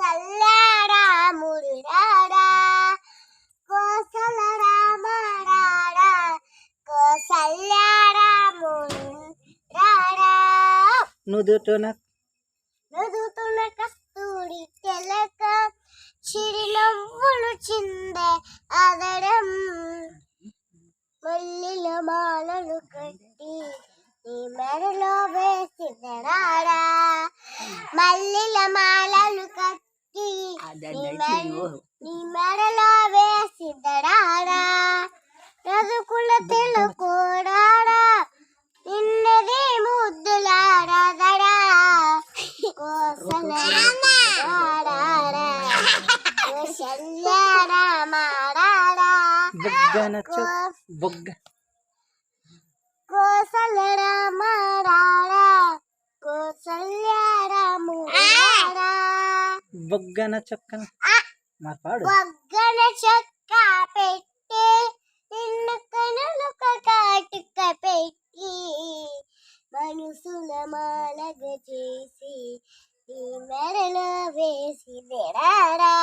కళ్యాణముడు రాడా కోసల రామరాడా కళ్యాణముడు రాడా నుదుటున కస్తూరి తెలక చిరునవ్వులు చిందే అదడం మల్లిల మాలలు కట్టి నీ మెడలో వేసిదరాడా మల్లిల మాలలు కట్టి నీ మెడలో వేసిదరాడా రదుకుల తెలకోడాడా నిన్నది ముద్దులాడదడా కోసల కోసల రామరాడా కోసల్యారాముడా బొగ్గన చొక్కన మాట్లాడు బొగ్గన చొక్క పెట్టి నిన్ను కనులొక కాటుక పెట్టి మనసుల మాలగ చేసి నీ మెడలో వేసి రాడా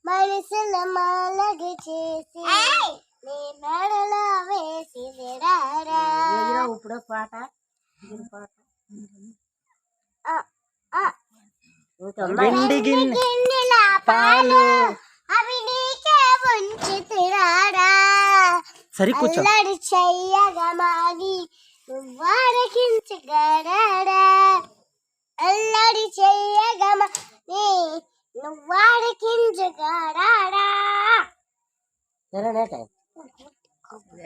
మనసుల మాలగ చేసి నీ మెడలో వేసి రాడా ఇప్పుడు పాట వెండి గిన్నెల పాలు అవి నీకే ఉంచి తిరాడా సరి కూర్చో అల్లడి చెయ్యగా మాని నువ్వాడకించగరాడా అల్లడి చెయ్యగా మాని నువ్వాడకించగరాడా